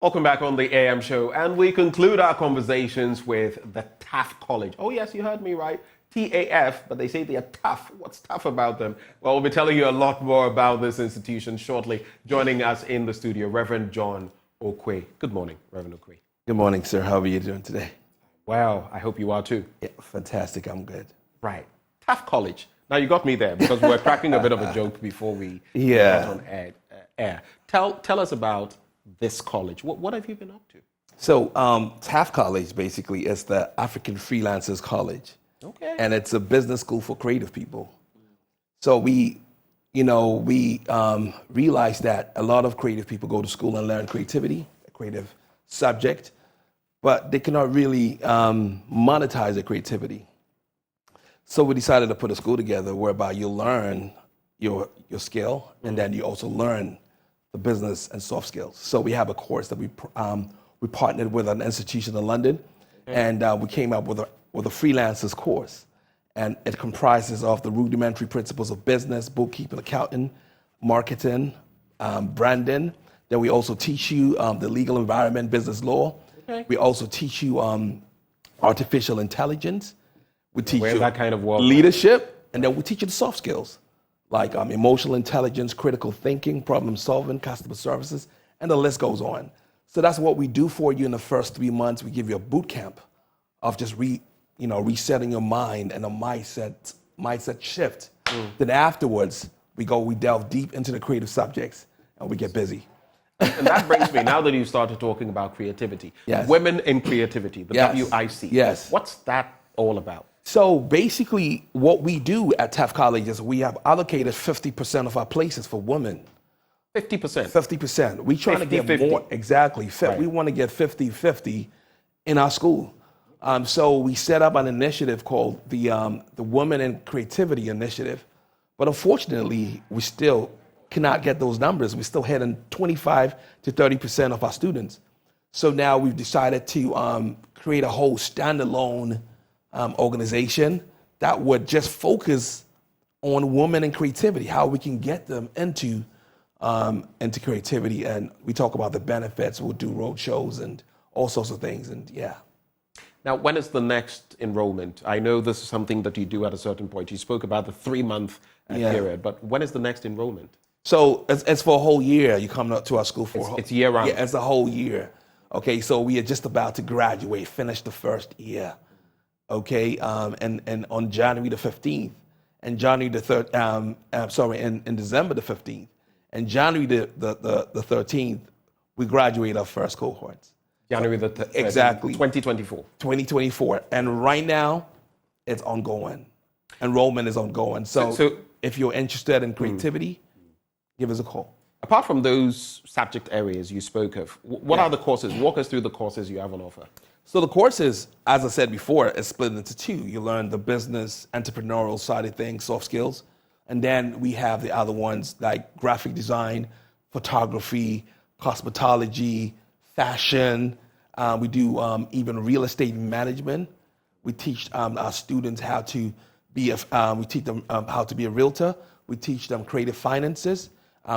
Welcome back on the AM show, and we conclude our conversations with the TAF College. Oh yes, you heard me right, TAF, but they say they are tough. What's tough about them? Well, we'll be telling you a lot more about this institution shortly. Joining us in the studio, Reverend John Okwe. Good morning, Reverend Okwe. Good morning, sir. How are you doing today? Well, I hope you are too. Yeah, fantastic. I'm good. Right. TAF College. Now, you got me there because we were cracking a bit of a joke before we got on air. Tell us about this college. What have you been up to? So, TAF College basically is the African Freelancers College. Okay. And it's a business school for creative people. So we realized that a lot of creative people go to school and learn creativity, a creative subject, but they cannot really monetize their creativity. So we decided to put a school together whereby you learn your skill, and then you also learn the business and soft skills. So we have a course that we partnered with an institution in London, and we came up with a freelancers course, and it comprises of the rudimentary principles of business, bookkeeping, accounting, marketing, branding. Then we also teach you the legal environment, business law. Okay. We also teach you artificial intelligence. We teach you that kind of world leadership, and then we teach you the soft skills like emotional intelligence, critical thinking, problem solving, customer services, and the list goes on. So that's what we do for you in the first 3 months. We give you a boot camp of just resetting your mind and a mindset shift. Then afterwards, we delve deep into the creative subjects and we get busy. And that brings me, now that you started talking about creativity, yes. Women in creativity, the WIC. Yes. What's that all about? So basically, what we do at TAF College is we have allocated 50% of our places for women. 50%? 50%. We trying to get 50. more, exactly. Right. We want to get 50-50 in our school. So we set up an initiative called the Women in Creativity Initiative. But unfortunately, we still cannot get those numbers. We're still hitting 25 to 30% of our students. So now we've decided to create a whole standalone organization that would just focus on women and creativity, how we can get them into creativity. And we talk about the benefits. We'll do road shows and all sorts of things. And yeah. Now, when is the next enrollment? I know this is something that you do at a certain point. You spoke about the 3-month period, but when is the next enrollment? So it's for a whole year. You come to our school for it's year round. Yeah, it's a whole year. Okay, so we are just about to graduate, finish the first year. Okay, and on January the 15th, and January the 3rd, in December the 15th, and January the 13th, we graduate our first cohorts. January the 13th, exactly 2024. 2024, and right now, it's ongoing. Enrollment is ongoing. So if you're interested in creativity, give us a call. Apart from those subject areas you spoke of, what are the courses? Walk us through the courses you have on offer. So the courses, as I said before, is split into 2. You learn the business, entrepreneurial side of things, soft skills. And then we have the other ones like graphic design, photography, cosmetology, fashion. We do even real estate management. We teach our students how to be how to be a realtor. We teach them creative finances,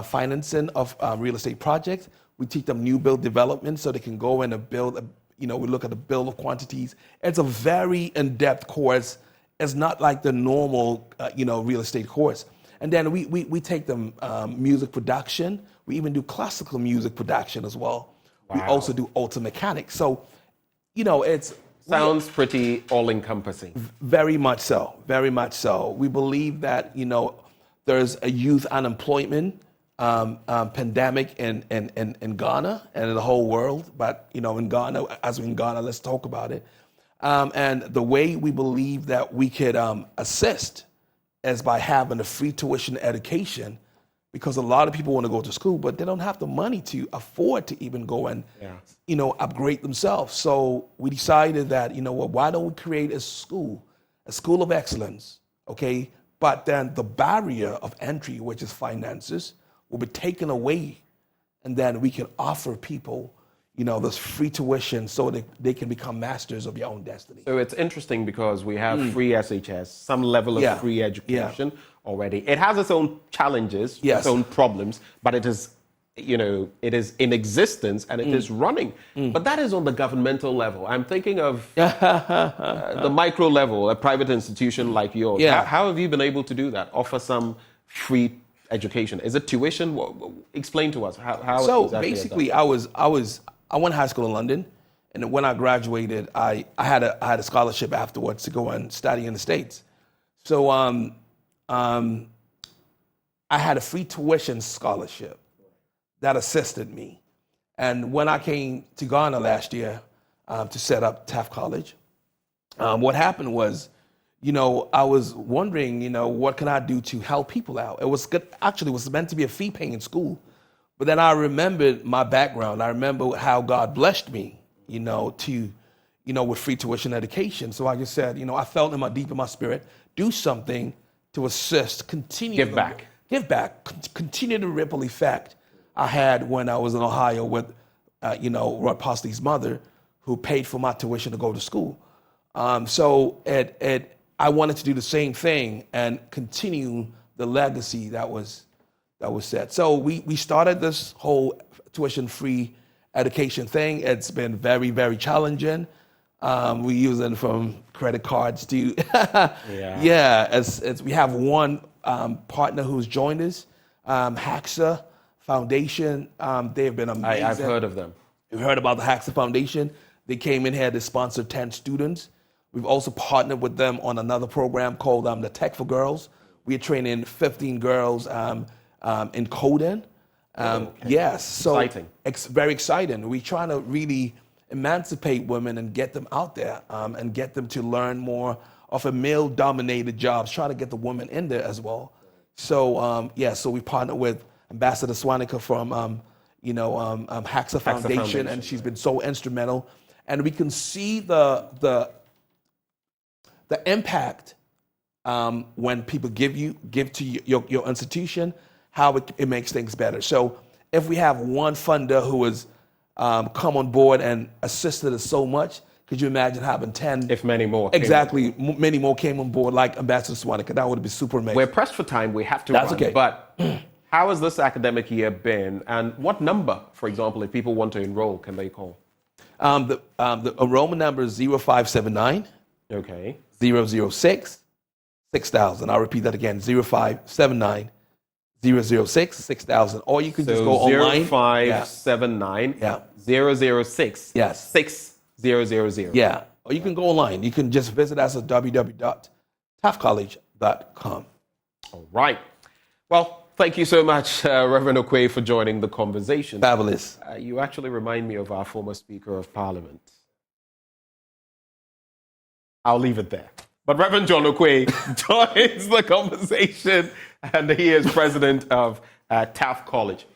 financing of real estate projects. We teach them new build development so they can go in and build we look at the bill of quantities. It's a very in-depth course. It's not like the normal, real estate course. And then we take them music production. We even do classical music production as well. Wow. We also do auto mechanics. So, it's... Sounds pretty all-encompassing. Very much so. Very much so. We believe that, there's a youth unemployment pandemic in Ghana and in the whole world, but in Ghana, let's talk about it. And the way we believe that we could assist is by having a free tuition education, because a lot of people want to go to school, but they don't have the money to afford to even go and upgrade themselves. So we decided that why don't we create a school of excellence, okay? But then the barrier of entry, which is finances, will be taken away, and then we can offer people, this free tuition so that they can become masters of their own destiny. So it's interesting because we have free SHS, some level of free education already. It has its own challenges, its own problems, but it is it is in existence and it is running. But that is on the governmental level. I'm thinking of the micro level, a private institution like yours. Yeah. How have you been able to do that? Offer some free education? Is it tuition? Explain to us how. So exactly basically, I went to high school in London, and when I graduated, I had a scholarship afterwards to go and study in the States. So I had a free tuition scholarship that assisted me. And when I came to Ghana last year to set up TAF College, what happened was, I was wondering, what can I do to help people out? It was good. Actually, it was meant to be a fee-paying school. But then I remembered my background. I remember how God blessed me, with free tuition education. So I just said, I felt deep in my spirit, do something to assist, continue. Give back. Give back, continue the ripple effect I had when I was in Ohio with, Rod Postley's mother, who paid for my tuition to go to school. So I wanted to do the same thing and continue the legacy that was set. So we started this whole tuition-free education thing. It's been very, very challenging. We use it from credit cards to we have one partner who's joined us, HAXA Foundation. They have been amazing. I've heard of them. You've heard about the HAXA Foundation. They came in here to sponsor 10 students. We've also partnered with them on another program called the Tech for Girls. We're training 15 girls in coding. Yes, so exciting. It's very exciting. We're trying to really emancipate women and get them out there and get them to learn more of a male-dominated jobs, try to get the women in there as well. So, so we partnered with Ambassador Swanica from, HAXA Foundation, and she's been so instrumental. And we can see the impact when people give to your institution, how it makes things better. So if we have one funder who has come on board and assisted us so much, could you imagine having 10? If many more. Exactly. Many more came on board like Ambassador Swanica. That would be super amazing. We're pressed for time. We have to That's run. okay. But how has this academic year been? And what number, for example, if people want to enroll, can they call? The enrollment number is 0579 Okay. 006 6000. I'll repeat that again, 0579 006 6000. Or you can just go online. 0579 006 Yes. 6000. Yeah. Or you can go online. You can just visit us at www.tafcollege.com. All right. Well, thank you so much, Reverend Okwe, for joining the conversation. Fabulous. You actually remind me of our former Speaker of Parliament. I'll leave it there. But Reverend John Okwe joins the conversation, and he is president of TAF College.